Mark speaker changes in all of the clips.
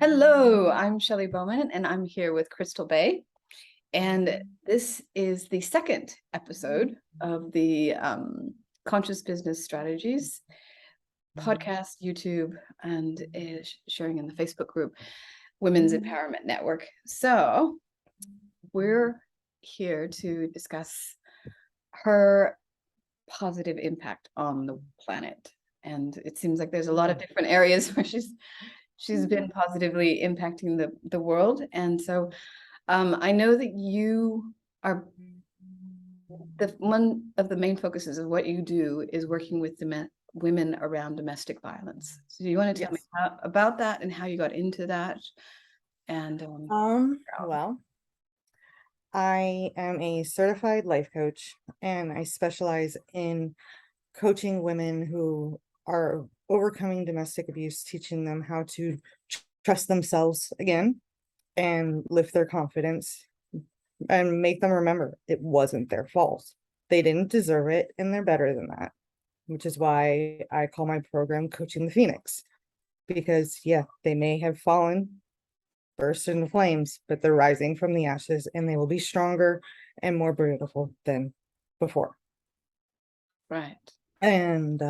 Speaker 1: Hello, I'm Sheli Bowman, and I'm here with Crystal Behe. And this is the second episode of the Conscious Business Strategies podcast, YouTube, and sharing in the Facebook group, Women's Empowerment Network. So we're here to discuss her positive impact on the planet. And it seems like there's a lot of different areas where she's been positively impacting the world. And so I know that you are one of the main focuses of what you do is working with women around domestic violence. So do you want to tell me about that and how you got into that? And
Speaker 2: well, I am a certified life coach, and I specialize in coaching women who are overcoming domestic abuse, teaching them how to trust themselves again and lift their confidence and make them remember it wasn't their fault. They didn't deserve it, and they're better than that, which is why I call my program Coaching the Phoenix. Because, yeah, they may have fallen, burst into flames, but they're rising from the ashes, and they will be stronger and more beautiful than before.
Speaker 1: right.
Speaker 2: And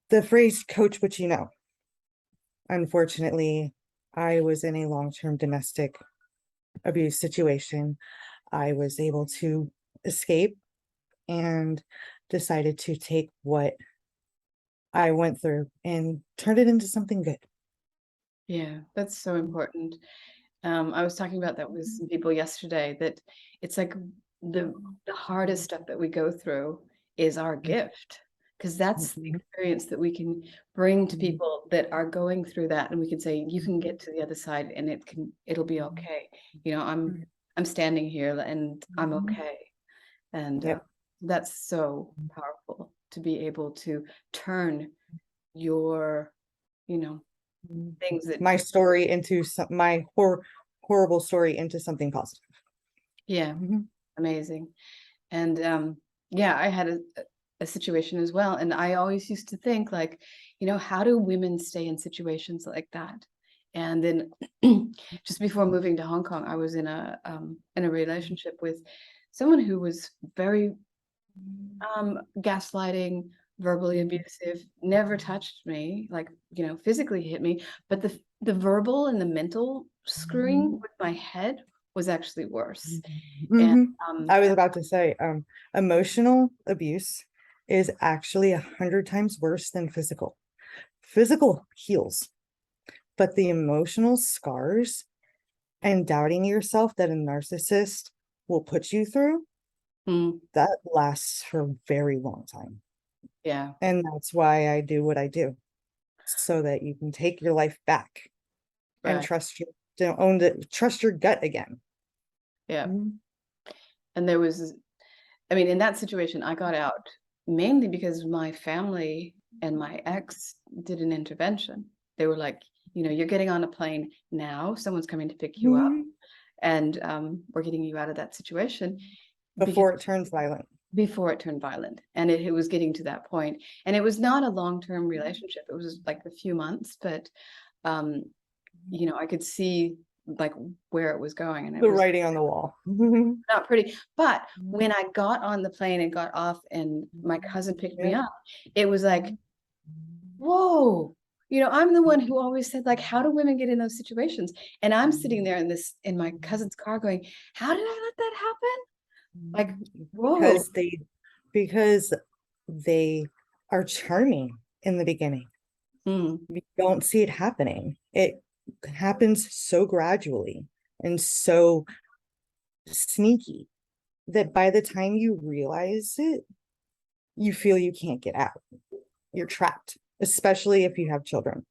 Speaker 2: the phrase coach what you know. Unfortunately, I was in a long-term domestic abuse situation. I was able to escape and decided to take what I went through and turn it into something good.
Speaker 1: Yeah, that's so important. I was talking about that with some people yesterday, that it's like the hardest stuff that we go through is our gift, because that's the experience that we can bring to people that are going through that, and we can say, you can get to the other side and it'll be okay. I'm standing here and I'm okay. And that's so powerful to be able to turn your, things that
Speaker 2: my story into my horrible story into something positive.
Speaker 1: Amazing. And I had a situation as well, and I always used to think, like, how do women stay in situations like that? And then just before moving to Hong Kong, I was in a relationship with someone who was very gaslighting, verbally abusive, never touched me, like, physically hit me, but the verbal and the mental screwing with my head was actually worse. And
Speaker 2: I was about to say, emotional abuse is actually 100 times worse than physical. Physical heals, but the emotional scars and doubting yourself that a narcissist will put you through, that lasts for a very long time.
Speaker 1: Yeah.
Speaker 2: And that's why I do what I do, so that you can take your life back and trust your gut again.
Speaker 1: Yeah. And there was, in that situation, I got out mainly because my family and my ex did an intervention. They were like, you're getting on a plane now, someone's coming to pick you up, and we're getting you out of that situation.
Speaker 2: Before it turns violent.
Speaker 1: Before it turned violent. And it was getting to that point. And it was not a long-term relationship. It was like a few months, but I could see like where it was going, and it
Speaker 2: The
Speaker 1: was
Speaker 2: writing on the wall.
Speaker 1: not pretty. But when I got on the plane and got off and my cousin picked me up, it was like, whoa, I'm the one who always said, like, how do women get in those situations? And I'm sitting there in my cousin's car going, how did I let that happen? Like, whoa.
Speaker 2: Because they are charming in the beginning. You don't see it happening. It happens so gradually and so sneaky that by the time you realize it, you feel you can't get out. You're trapped, especially if you have children.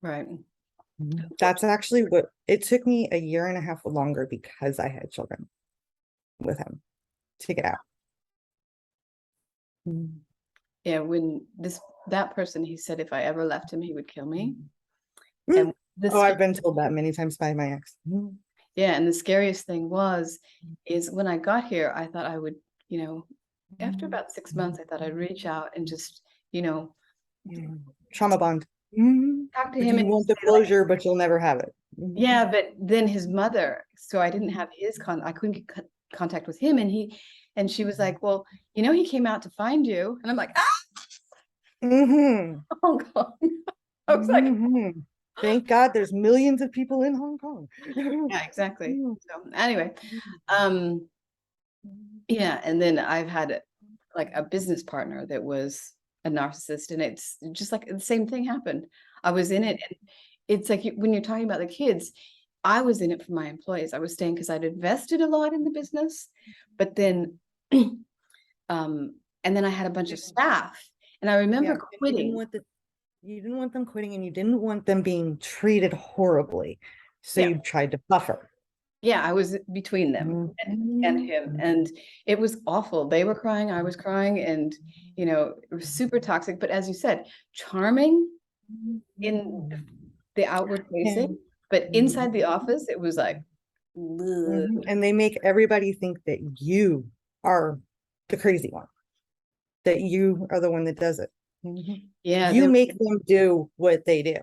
Speaker 1: Right.
Speaker 2: That's actually what it took me, a year and a half longer, because I had children with him, to get out.
Speaker 1: Yeah, when that person, he said if I ever left him, he would kill me. And
Speaker 2: I've been told that many times by my ex.
Speaker 1: Yeah, and the scariest thing is when I got here, I thought I would, after about 6 months, I thought I'd reach out and just,
Speaker 2: trauma bond. Mhm.
Speaker 1: talk to
Speaker 2: But
Speaker 1: him
Speaker 2: you
Speaker 1: and
Speaker 2: want
Speaker 1: he'd
Speaker 2: the
Speaker 1: say like,
Speaker 2: closure, but you'll never have it. Mhm.
Speaker 1: yeah, but then his mother, so I didn't have I couldn't get contact with him, and she was like, well, he came out to find you, and I'm like, ah,
Speaker 2: Mhm.
Speaker 1: Hong Kong. I was like,
Speaker 2: Mhm. Thank God there's millions of people in Hong Kong.
Speaker 1: yeah, exactly.
Speaker 2: Mhm.
Speaker 1: So anyway, um, yeah, and then I've had like a business partner that was a narcissist, and it's just like the same thing happened. I was in it, and it's like when you're talking about the kids, I was in it for my employees. I was staying because I'd invested a lot in the business, but then and then I had a bunch of staff, and I
Speaker 2: Yeah,
Speaker 1: remember
Speaker 2: and
Speaker 1: quitting.
Speaker 2: you didn't want them quitting, and you didn't want them being treated horribly. So
Speaker 1: Yeah,
Speaker 2: you tried to buffer.
Speaker 1: yeah, I was between them and
Speaker 2: Mhm.
Speaker 1: him, and it was awful. They were crying, I was crying, and it was super toxic. But as you said, charming in the outward facing,
Speaker 2: And,
Speaker 1: but inside the office, it was like, ugh.
Speaker 2: and they make everybody think that you are the crazy one, that you are the one that does it. Mhm.
Speaker 1: Yeah,
Speaker 2: You make them do what they do.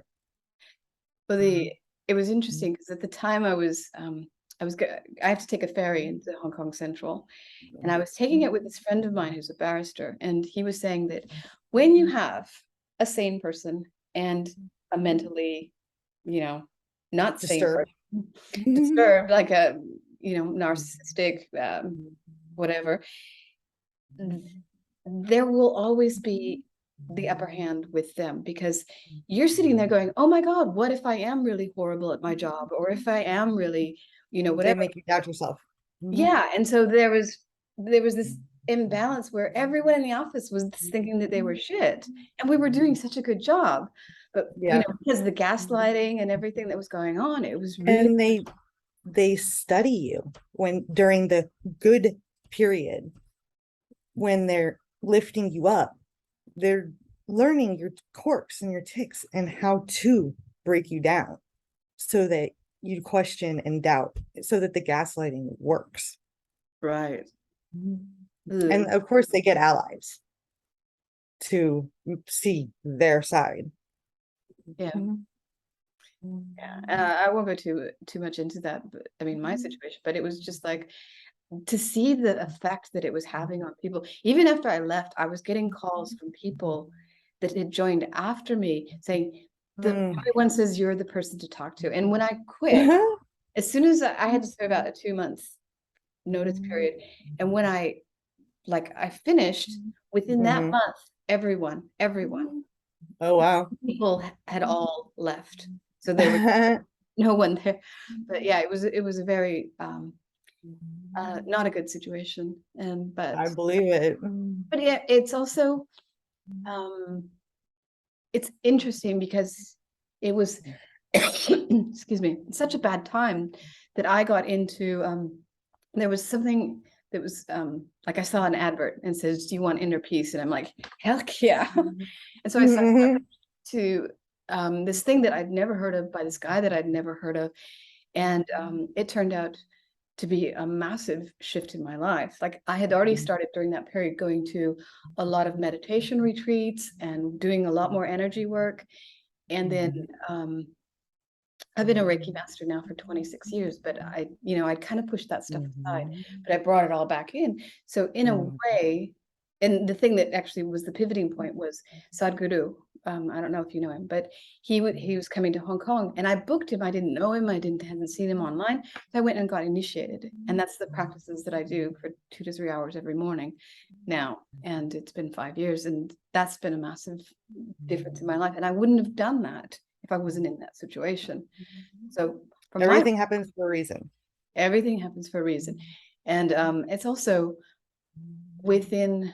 Speaker 1: but it was interesting because at the time I had to take a ferry into Hong Kong Central, and I was taking it with this friend of mine who's a barrister, and he was saying that when you have a sane person and a mentally, you know, not sane
Speaker 2: Disturbed.
Speaker 1: person, disturbed, like a, narcissistic, whatever, there will always be the upper hand with them because you're sitting there going, oh my God, what if I am really horrible at my job? Or if I am really,
Speaker 2: They
Speaker 1: whatever.
Speaker 2: make you doubt yourself. Mhm.
Speaker 1: Yeah. And so there was this imbalance where everyone in the office was thinking that they were shit. And we were doing such a good job. But
Speaker 2: Yeah.
Speaker 1: because of the gaslighting and everything that was going on, it was really
Speaker 2: And they study you when during the good period, when they're lifting you up, they're learning your quirks and your ticks and how to break you down so that you question and doubt, so that the gaslighting works.
Speaker 1: right.
Speaker 2: And
Speaker 1: Ugh.
Speaker 2: of course they get allies to see their side.
Speaker 1: Yeah.
Speaker 2: Mhm.
Speaker 1: Yeah. I won't go too much into that, but I mean my situation, but it was just like to see the effect that it was having on people. Even after I left, I was getting calls from people that had joined after me saying,
Speaker 2: Mm.
Speaker 1: everyone says you're the person to talk to. And when I quit, as soon as I had to serve out a 2 month notice period, and when I finished, within that
Speaker 2: Mhm.
Speaker 1: month, everyone,
Speaker 2: Oh wow.
Speaker 1: people had all left. So there was no one there. But yeah, it was a very not a good situation. And
Speaker 2: I believe it.
Speaker 1: but yeah, it's also um it's interesting because it was excuse me, such a bad time that I got into there was something that was like I saw an advert and says, do you want inner peace? And I'm like, heck yeah. And so I signed up
Speaker 2: Mhm.
Speaker 1: to this thing that I'd never heard of by this guy that I'd never heard of. And it turned out to be a massive shift in my life. Like I had already started during that period going to a lot of meditation retreats and doing a lot more energy work. And then I've been a Reiki master now for 26 years, but I'd kind of pushed that stuff aside, but I brought it all back in. So in a way, and the thing that actually was the pivoting point was Sadhguru. I don't know if you know him, but he was coming to Hong Kong, and I booked him. I didn't know him. I hadn't seen him online. So I went and got initiated, and that's the practices that I do for 2 to 3 hours every morning now. And it's been 5 years, and that's been a massive difference in my life. And I wouldn't have done that if I wasn't in that situation. So from my
Speaker 2: Everything happens for a reason.
Speaker 1: everything happens for a reason. And it's also within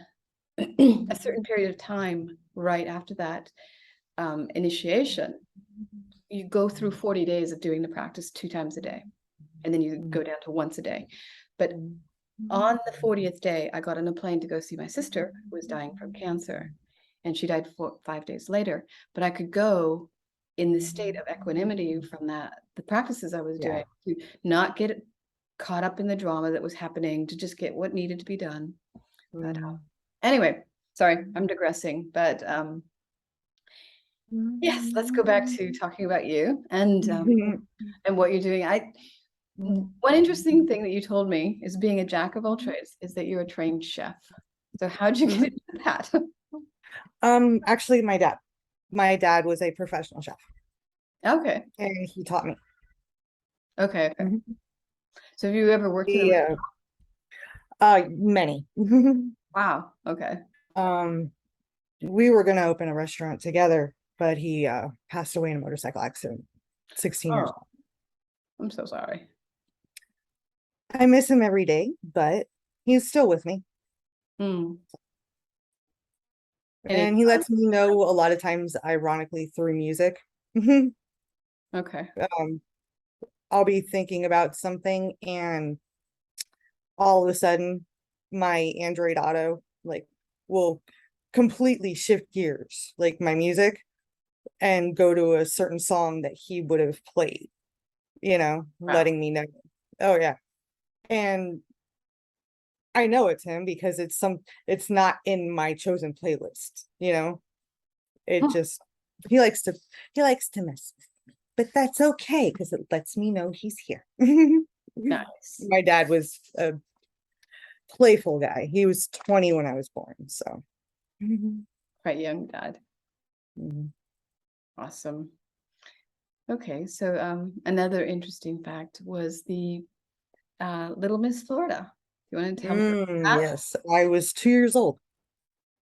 Speaker 1: a certain period of time right after that initiation, you go through 40 days of doing the practice 2 times a day, and then you go down to once a day. But on the 40th day, I got on a plane to go see my sister who was dying from cancer, and she died 5 days later. But I could go in the state of equanimity from the practices I was
Speaker 2: Yeah.
Speaker 1: doing, to not get caught up in the drama that was happening, to just get what needed to be done. But anyway, sorry, I'm digressing. But Yes, let's go back to talking about you and what you're doing. One interesting thing that you told me is being a jack of all trades is that you're a trained chef. So how'd you get into that?
Speaker 2: Actually, my dad was a professional chef,
Speaker 1: Okay.
Speaker 2: and he taught me.
Speaker 1: Okay. Okay.
Speaker 2: Mhm.
Speaker 1: So have you ever worked in a
Speaker 2: He, many.
Speaker 1: wow. Okay.
Speaker 2: Um, we were gonna open a restaurant together, but he passed away in a motorcycle accident, 16 years
Speaker 1: Oh,
Speaker 2: old.
Speaker 1: I'm so sorry.
Speaker 2: I miss him every day, but he's still with me.
Speaker 1: Hmm.
Speaker 2: And he lets me know a lot of times, ironically, through music.
Speaker 1: Okay.
Speaker 2: Um, I'll be thinking about something, and all of a sudden, my Android Auto like will completely shift gears, like my music, and go to a certain song that he would have played,
Speaker 1: Wow.
Speaker 2: letting me know. Oh yeah. And I know it's him because it's not in my chosen playlist. It
Speaker 1: Hmm.
Speaker 2: just he likes to mess with me. But that's okay because it lets me know he's here.
Speaker 1: Nice.
Speaker 2: My dad was a playful guy. He was 20 when I was born, so. Mhm.
Speaker 1: Quite young dad.
Speaker 2: Mhm.
Speaker 1: Awesome. Okay. So another interesting fact was the Little Miss Florida. You want to tell me about that?
Speaker 2: Yes, I was 2 years old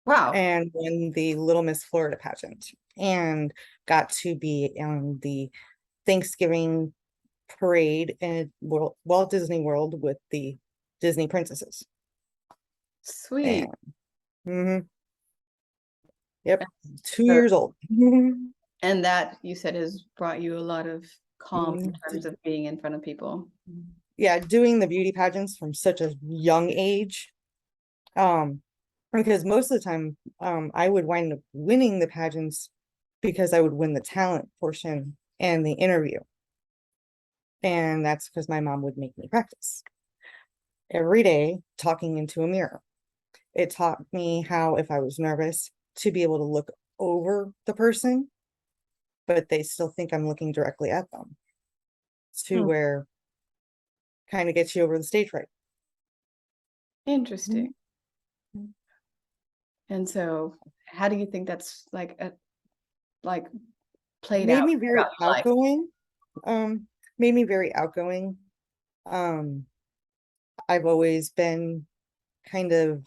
Speaker 1: Wow.
Speaker 2: and won the Little Miss Florida pageant and got to be on the Thanksgiving parade in Walt Disney World with the Disney princesses.
Speaker 1: Sweet.
Speaker 2: And mhm, yep, two
Speaker 1: So,
Speaker 2: years old.
Speaker 1: and that you said has brought you a lot of calm in
Speaker 2: Mm,
Speaker 1: terms of being in front of people.
Speaker 2: yeah, doing the beauty pageants from such a young age. Um, because most of the time, I would wind up winning the pageants because I would win the talent portion and the interview. And that's because my mom would make me practice every day talking into a mirror. It taught me how, if I was nervous, to be able to look over the person, but they still think I'm looking directly at them, to
Speaker 1: Hmm.
Speaker 2: where kind of gets you over the stage fright.
Speaker 1: Interesting.
Speaker 2: Mhm.
Speaker 1: And so, how do you think that's like played
Speaker 2: Made
Speaker 1: out
Speaker 2: me very
Speaker 1: throughout your life?
Speaker 2: outgoing. Um, Made me very outgoing. Um, I've always been kind of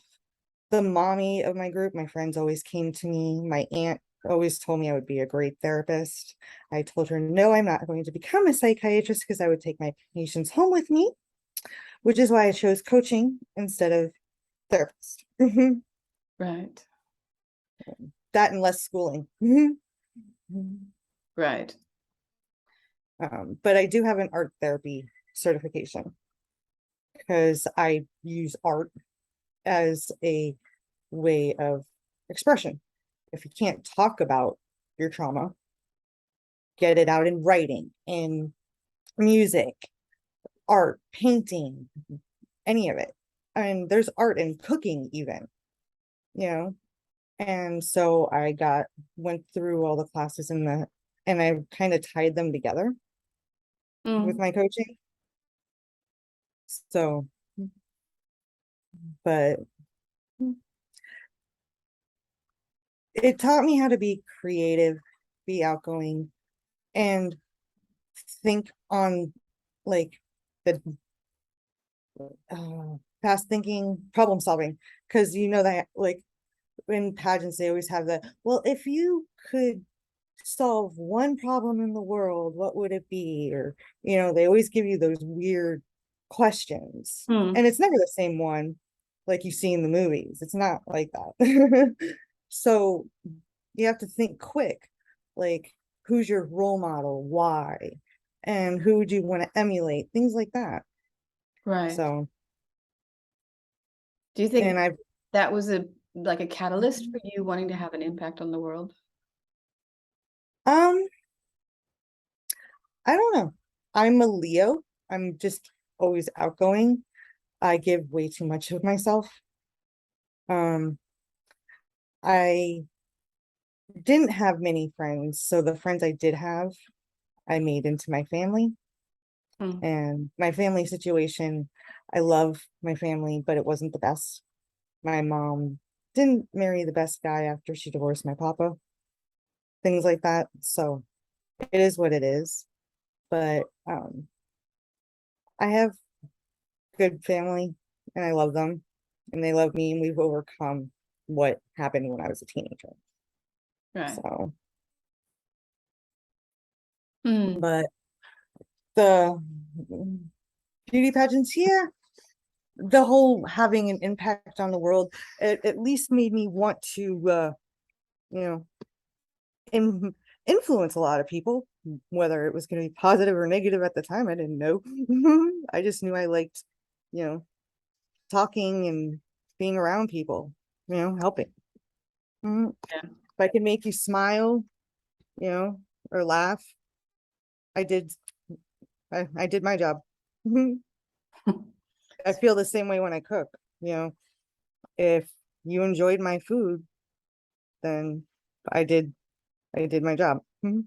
Speaker 2: the mommy of my group. My friends always came to me. My aunt always told me I would be a great therapist. I told her, no, I'm not going to become a psychiatrist because I would take my patients home with me, which is why I chose coaching instead of therapist.
Speaker 1: Right.
Speaker 2: That and less schooling.
Speaker 1: Right.
Speaker 2: But I do have an art therapy certification because I use art as a way of expression. If you can't talk about your trauma, get it out in writing, in music, art, painting, any of it. And there's art in cooking even, you know. And so went through all the classes and I kind of tied them together with
Speaker 1: Mm.
Speaker 2: my coaching. So, but it taught me how to be creative, be outgoing, and think on like the fast thinking, problem solving. Because that like in pageants, they always have the, well, if you could solve one problem in the world, what would it be? Or, they always give you those weird questions.
Speaker 1: Hmm.
Speaker 2: And it's never the same one like you see in the movies. It's not like that. So you have to think quick, like who's your role model, why, and who would you want to emulate, things like that.
Speaker 1: Right.
Speaker 2: So,
Speaker 1: Do you
Speaker 2: and
Speaker 1: think
Speaker 2: I've
Speaker 1: that was a catalyst for you wanting to have an impact on the world?
Speaker 2: um I don't know. I'm a Leo. I'm just always outgoing. I give way too much of myself. Um, I didn't have many friends. So the friends I did have, I made into my family.
Speaker 1: Mm.
Speaker 2: And my family situation, I love my family, but it wasn't the best. My mom didn't marry the best guy after she divorced my papa, things like that. So it is what it is. But I have good family and I love them and they love me and we've overcome what happened when I was a teenager.
Speaker 1: Right.
Speaker 2: So,
Speaker 1: Mm.
Speaker 2: but the beauty pageants, yeah, the whole having an impact on the world, it at least made me want to, you know, influence a lot of people, whether it was going to be positive or negative at the time. I didn't know. I just knew I liked, you know, talking and being around people, helping. Mhm.
Speaker 1: Yeah.
Speaker 2: If I can make you smile, or laugh, I did. I did my job. Mhm. I feel the same way when I cook. If you enjoyed my food, then I did. I did my job. Mhm.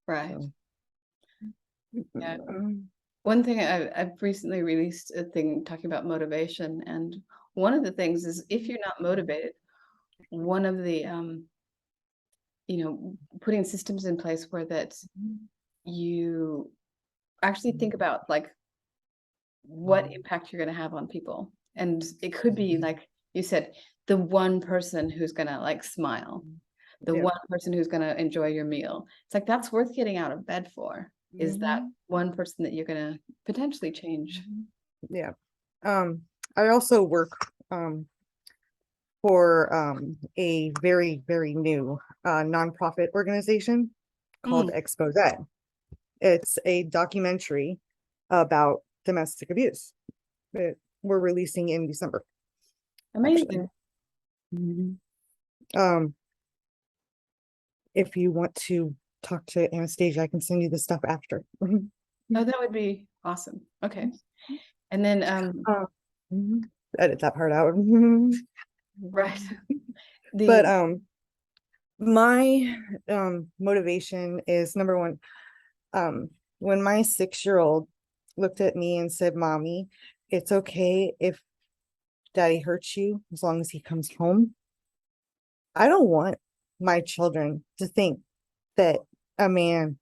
Speaker 1: Right.
Speaker 2: So,
Speaker 1: Yeah.
Speaker 2: mm,
Speaker 1: One thing I've recently released a thing talking about motivation, and one of the things is if you're not motivated, one of the putting systems in place where that you actually think about like what impact you're going to have on people. And it could be like you said, the one person who's going to like smile, the
Speaker 2: yeah.
Speaker 1: one person who's going to enjoy your meal. It's like that's worth getting out of bed for, is that
Speaker 2: Mhm.
Speaker 1: one person that you're going to potentially change.
Speaker 2: Yeah. I also work for a very, very new nonprofit organization called
Speaker 1: Mm,
Speaker 2: Expose. It's a documentary about domestic abuse that we're releasing in December, actually.
Speaker 1: amazing.
Speaker 2: Mhm. Um, if you want to talk to Anastasia, I can send you the stuff after. Mhm.
Speaker 1: Oh, that would be awesome. Okay. And then
Speaker 2: Uh, mhm. Edit that part out.
Speaker 1: right.
Speaker 2: But
Speaker 1: The
Speaker 2: my motivation is number one. When my 6-year-old looked at me and said, "Mommy, it's okay if daddy hurts you as long as he comes home." I don't want my children to think that a man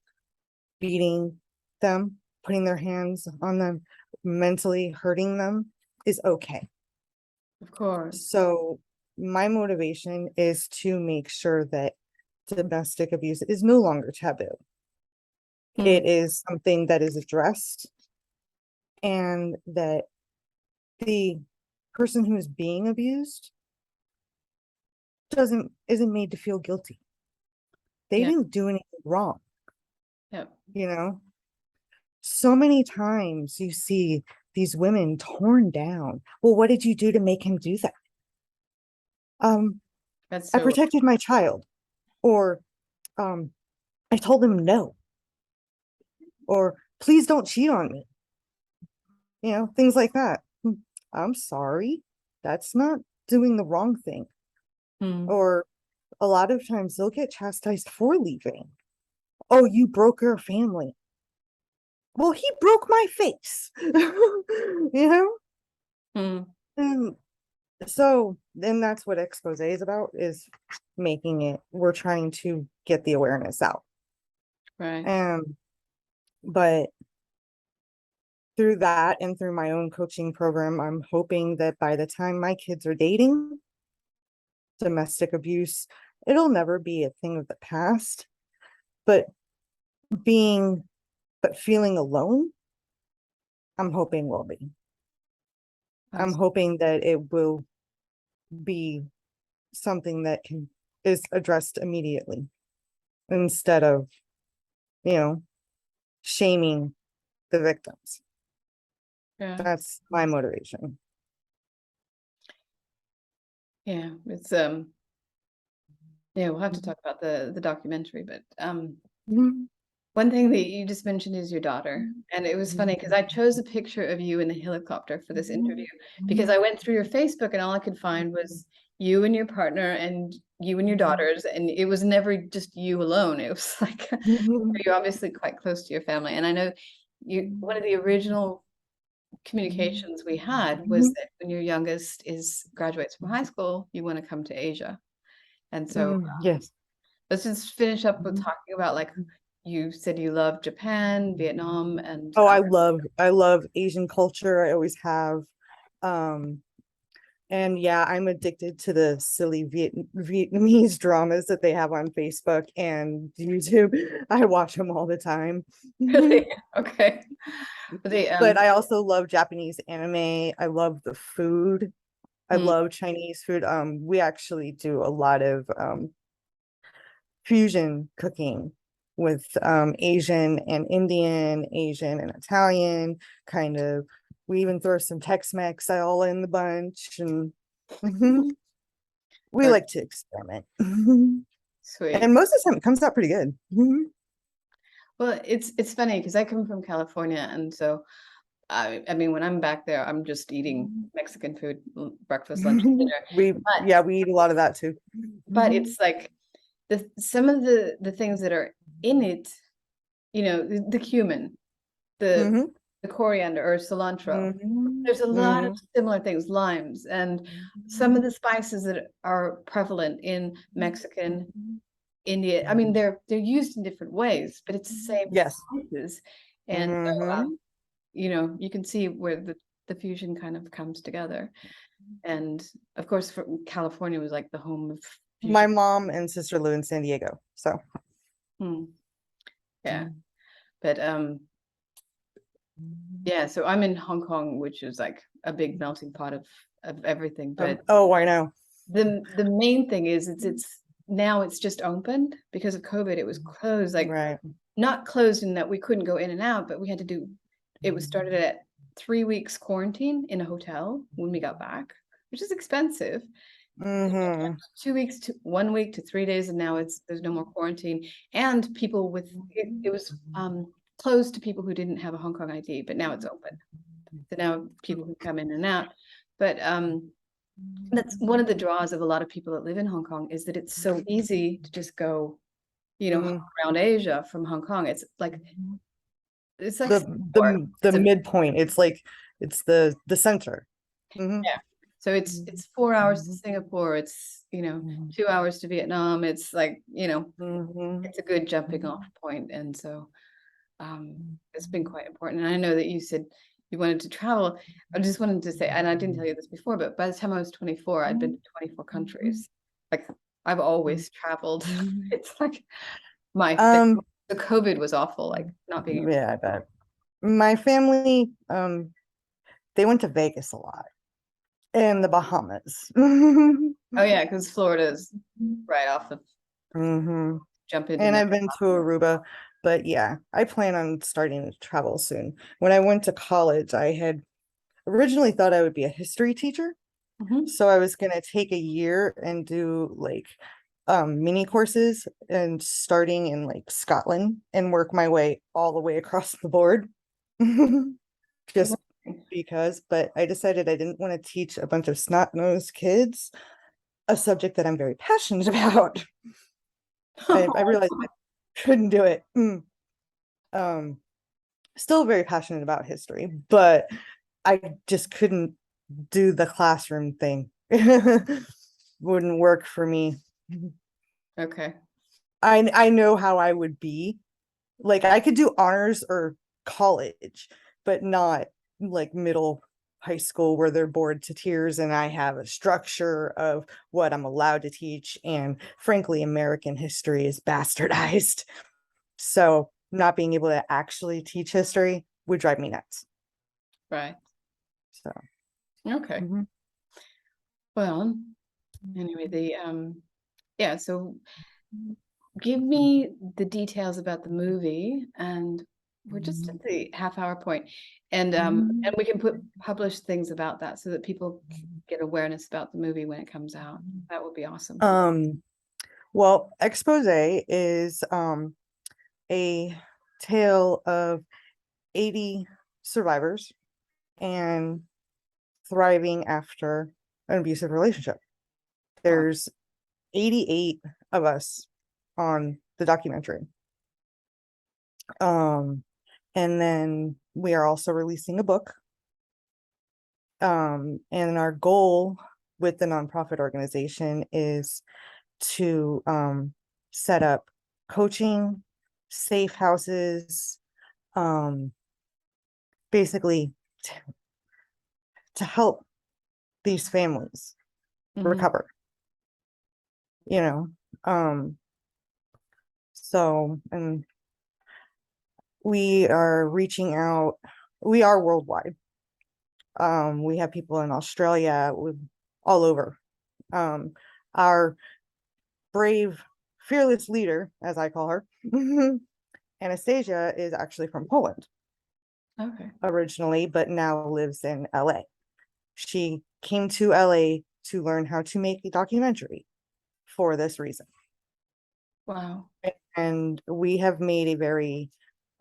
Speaker 2: beating them, putting their hands on them, mentally hurting them is okay.
Speaker 1: of course.
Speaker 2: So my motivation is to make sure that domestic abuse is no longer taboo.
Speaker 1: Mm,
Speaker 2: It is something that is addressed and that the person who is being abused isn't made to feel guilty. They
Speaker 1: yeah.
Speaker 2: didn't do anything wrong,
Speaker 1: Yeah.
Speaker 2: you know? So many times you see these women torn down. Well, what did you do to make him do that? Um,
Speaker 1: That's
Speaker 2: I
Speaker 1: so
Speaker 2: protected my child, or um, I told him no, or please don't cheat on me, things like that. I'm sorry, that's not doing the wrong thing.
Speaker 1: mm,
Speaker 2: Or a lot of times they'll get chastised for leaving. Oh, you broke your family. Well, he broke my face. you know?
Speaker 1: mm,
Speaker 2: And so then that's what expose is about, is we're trying to get the awareness out.
Speaker 1: right.
Speaker 2: And but through that and through my own coaching program, I'm hoping that by the time my kids are dating, domestic abuse, it'll never be a thing of the past. But being but feeling alone, I'm hoping will be. I'm
Speaker 1: That's
Speaker 2: hoping that it will be something that is addressed immediately instead of, you know, shaming the victims.
Speaker 1: yeah.
Speaker 2: That's my motivation.
Speaker 1: Yeah. It's yeah, we'll have to talk about the documentary, but
Speaker 2: Mhm.
Speaker 1: one thing that you just mentioned is your daughter. And it was funny because I chose a picture of you in the helicopter for this interview because I went through your Facebook and all I could find was you and your partner and you and your daughters, and it was never just you alone. It was like you're obviously quite close to your family. And I know you, one of the original communications we had was that when your youngest is graduates from high school, you want to come to Asia. And so
Speaker 2: Yes.
Speaker 1: let's just finish up with talking about, like, you said you love Japan, Vietnam, and
Speaker 2: Oh, I love Asian culture. I always have. Um, and yeah, I'm addicted to the silly Vietnamese dramas that they have on Facebook and YouTube. I watch them all the time.
Speaker 1: really okay. They
Speaker 2: But I also love Japanese anime. I love the food. I
Speaker 1: hmm,
Speaker 2: love Chinese food. We actually do a lot of fusion cooking with Asian and Indian, Asian and Italian kind of. We even throw some Tex-Mex all in the bunch, and we
Speaker 1: uh,
Speaker 2: like to experiment. And
Speaker 1: sweet.
Speaker 2: most of the time it comes out pretty good.
Speaker 1: Well, it's funny because I come from California, and so I mean, when I'm back there, I'm just eating Mexican food, breakfast, lunch, and dinner.
Speaker 2: We
Speaker 1: But
Speaker 2: Yeah, we eat a lot of that too.
Speaker 1: it's like some of the things that are in it, you know, the cumin, the
Speaker 2: Mhm.
Speaker 1: the coriander or cilantro.
Speaker 2: Mhm.
Speaker 1: There's a lot of
Speaker 2: Mhm.
Speaker 1: similar things, limes, and some of the spices that are prevalent in Mexican, India. I mean, they're used in different ways, but it's the same
Speaker 2: Yes.
Speaker 1: spices. And so,
Speaker 2: Mhm.
Speaker 1: you know, you can see where the fusion kind of comes together. And of course, from California was like the home of
Speaker 2: My
Speaker 1: fusion.
Speaker 2: mom and sister live in San Diego, so.
Speaker 1: Hmm. Yeah, but yeah. So I'm in Hong Kong, which is like a big melting pot of everything. But
Speaker 2: Oh, I know.
Speaker 1: the main thing is it's now it's just opened because of COVID. It was closed, like
Speaker 2: Right.
Speaker 1: not closed in that we couldn't go in and out, but we had to do. It was started at 3 weeks quarantine in a hotel when we got back, which is expensive.
Speaker 2: Mm-hmm.
Speaker 1: 2 weeks to 1 week to 3 days, and now there's no more quarantine. And people with it was closed to people who didn't have a Hong Kong ID, but now it's open. So now people can come in and out. But that's one of the draws of a lot of people that live in Hong Kong, is that it's so easy to just go, you know,
Speaker 2: Mm.
Speaker 1: around Asia from Hong Kong. It's like
Speaker 2: The
Speaker 1: Singapore.
Speaker 2: the midpoint. It's like it's the center. Mm-hmm.
Speaker 1: Yeah. So it's 4 hours to Singapore. It's, you know, 2 hours to Vietnam. It's like, you know,
Speaker 2: Mm-hmm.
Speaker 1: it's a good jumping off point. And so it's been quite important. And I know that you said you wanted to travel. I just wanted to say, and I didn't tell you this before, but by the time I was 24, I'd been to 24 countries. Like, I've always traveled. It's like my thing.
Speaker 2: Um,
Speaker 1: The COVID was awful, like not being able.
Speaker 2: yeah, I bet. My family, they went to Vegas a lot and the Bahamas.
Speaker 1: Oh yeah, because Florida's right off the
Speaker 2: Mm-hmm.
Speaker 1: jump into
Speaker 2: And
Speaker 1: that.
Speaker 2: I've been to Aruba, but yeah, I plan on starting to travel soon. When I went to college, I had originally thought I would be a history teacher.
Speaker 1: Mhm.
Speaker 2: So I was gonna take a year and do like mini courses and starting in like Scotland and work my way all the way across the board. Just because, but I decided I didn't want to teach a bunch of snot-nosed kids a subject that I'm very passionate about. I realized I couldn't do it. Um, Still very passionate about history, but I just couldn't do the classroom thing. Wouldn't work for me.
Speaker 1: Okay.
Speaker 2: I know how I would be. Like I could do honors or college, but not like middle high school where they're bored to tears and I have a structure of what I'm allowed to teach. And frankly, American history is bastardized. So not being able to actually teach history would drive me nuts.
Speaker 1: Right.
Speaker 2: So
Speaker 1: Okay.
Speaker 2: mhm.
Speaker 1: Well, anyway, yeah, so give me the details about the movie, and we're just at the half-hour point. And we can publish things about that so that people get awareness about the movie when it comes out. That would be awesome.
Speaker 2: um well, expose is a tale of 80 survivors and thriving after an abusive relationship. There's 88 of us on the documentary. And then we are also releasing a book. And our goal with the nonprofit organization is to set up coaching, safe houses, basically to help these families recover, you know. So, and we are reaching out, we are worldwide. We have people in Australia, all over. Our brave, fearless leader, as I call her, Anastasia, is actually from Poland.
Speaker 1: Okay.
Speaker 2: Originally, but now lives in LA. She came to LA to learn how to make a documentary for this reason.
Speaker 1: Wow.
Speaker 2: And we have made a very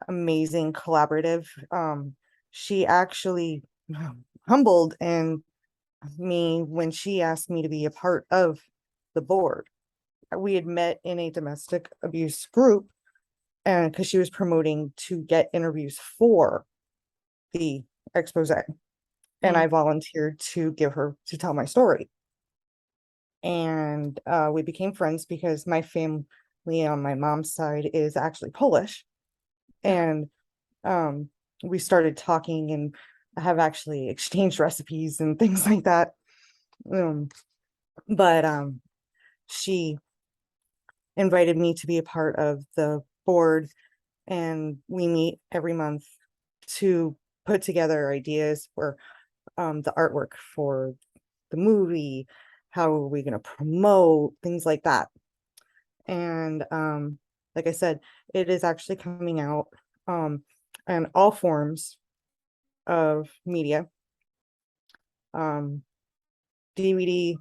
Speaker 2: amazing collaborative. She actually humbled and me when she asked me to be a part of the board. We had met in a domestic abuse group, and because she was promoting to get interviews for the expose, and I volunteered to tell my story. And we became friends because my family on my mom's side is actually Polish. And we started talking and have actually exchanged recipes and things like that. But she invited me to be a part of the board, and we meet every month to put together ideas for the artwork for the movie, how are we going to promote things like that. And like I said, it is actually coming out in all forms of media, DVD,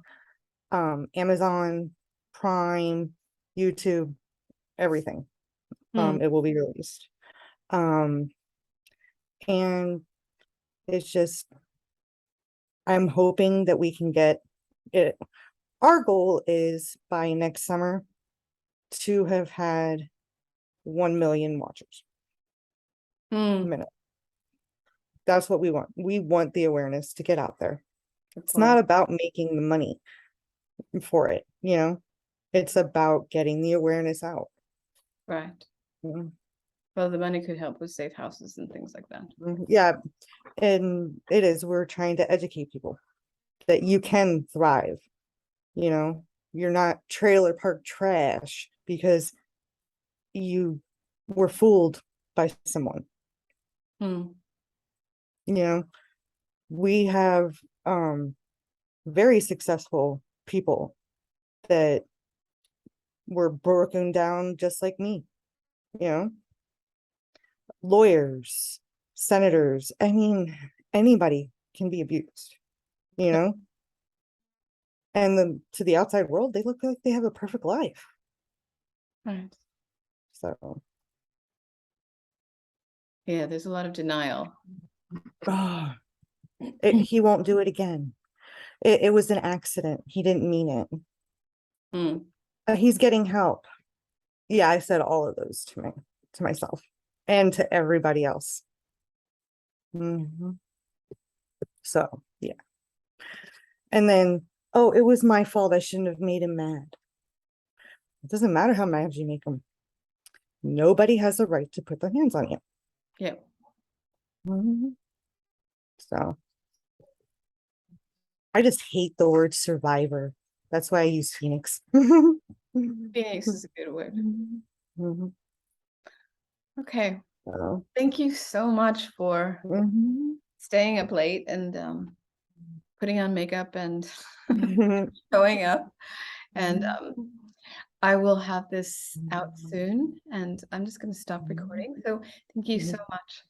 Speaker 2: Amazon Prime, YouTube, everything. It will be released. And it's just, I'm hoping that we can get it. Our goal is by next summer to have had 1 million watchers. Minute. That's what we want. We want the awareness to get out there. It's not about making the money for it, you know, it's about getting the awareness out.
Speaker 1: Right. Well, the money could help with safe houses and things like that.
Speaker 2: Yeah. And it is, we're trying to educate people that you can thrive, you know, you're not trailer park trash because you were fooled by someone. You know, we have very successful people that were broken down just like me, you know, lawyers, senators, I mean, anybody can be abused, you know. And to the outside world, they look like they have a perfect life.
Speaker 1: Right.
Speaker 2: So
Speaker 1: yeah, there's a lot of denial.
Speaker 2: He won't do it again. It was an accident. He didn't mean it. He's getting help. Yeah, I said all of those to myself and to everybody else. So yeah. And then, oh, it was my fault. I shouldn't have made him mad. It doesn't matter how mad you make him. Nobody has the right to put their hands on you.
Speaker 1: Yep.
Speaker 2: So I just hate the word survivor. That's why I use Phoenix.
Speaker 1: Phoenix is a good word. Okay. Thank you so much for staying up late and putting on makeup and showing up. And I will have this out soon, and I'm just going to stop recording. So thank you so much.